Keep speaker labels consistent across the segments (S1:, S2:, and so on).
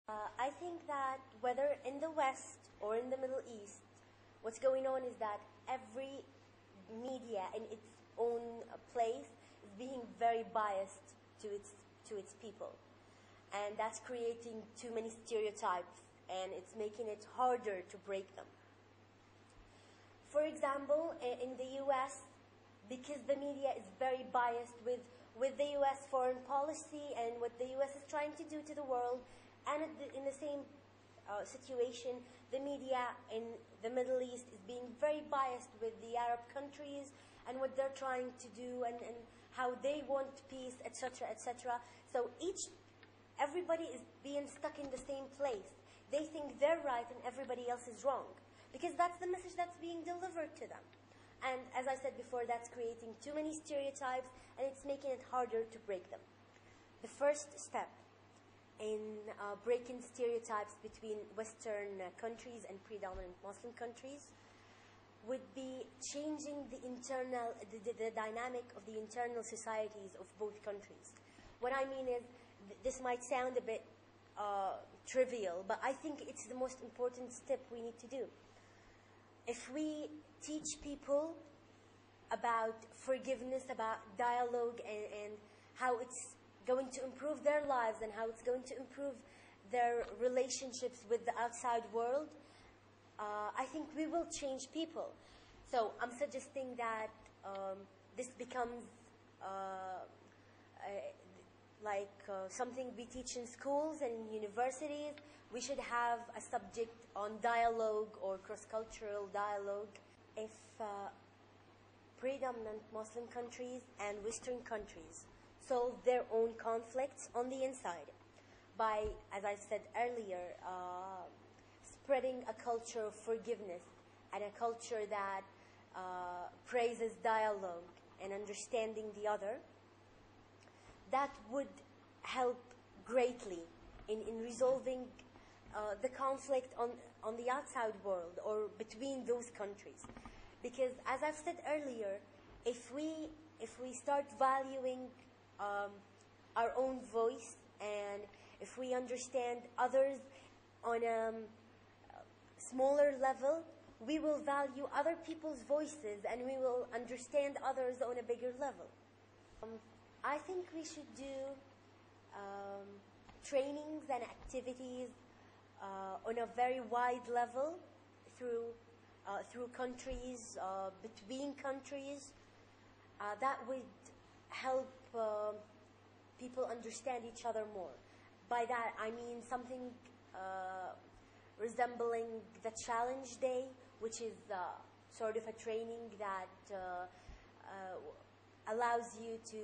S1: I think that whether in the West or in the Middle East, what's going on is that every media in its own place is being very biased to its people, and that's creating too many stereotypes, and it's making it harder to break them. For example, in the U.S., because the media is very biased with the U.S. foreign policy and what the U.S. is trying to do to the world, and in the same situation, the media in the Middle East is being very biased with the Arab countries and what they're trying to do and how they want peace, etc., etc. So everybody is being stuck in the same place. They think they're right and everybody else is wrong, because that's the message that's being delivered to them. And as I said before, that's creating too many stereotypes, and it's making it harder to break them. The first step in breaking stereotypes between Western countries and predominant Muslim countries would be changing the dynamic of the internal societies of both countries. What I mean is, this might sound a bit trivial, but I think it's the most important step we need to do. If we teach people about forgiveness, about dialogue, and how it's going to improve their lives and how it's going to improve their relationships with the outside world, I think we will change people. So I'm suggesting that this becomes something we teach in schools and universities. We should have a subject on dialogue or cross-cultural dialogue. If predominant Muslim countries and Western countries solve their own conflicts on the inside by, as I said earlier, spreading a culture of forgiveness and a culture that praises dialogue and understanding the other, that would help greatly in resolving the conflict on the outside world or between those countries. Because as I've said earlier, if we start valuing our own voice, and if we understand others on a smaller level, we will value other people's voices and we will understand others on a bigger level. I think we should do trainings and activities on a very wide level through countries, between countries. That would help people understand each other more. By that I mean something resembling the Challenge Day, which is sort of a training that allows you to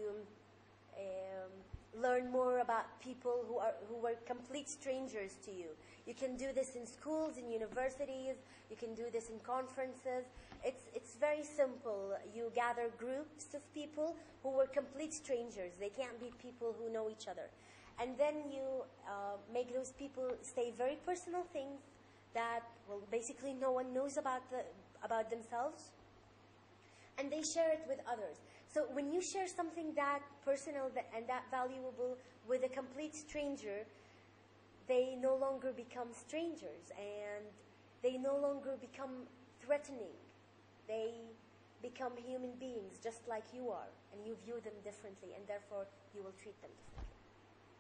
S1: learn more about people who were complete strangers to you. You can do this in schools, in universities. You can do this in conferences. It's very simple. You gather groups of people who were complete strangers. They can't be people who know each other. And then you make those people say very personal things that, well, basically no one knows about themselves, and they share it with others. So when you share something that personal and that valuable with a complete stranger, they no longer become strangers, and they no longer become threatening. They become human beings just like you are, and you view them differently, and therefore you will treat them differently.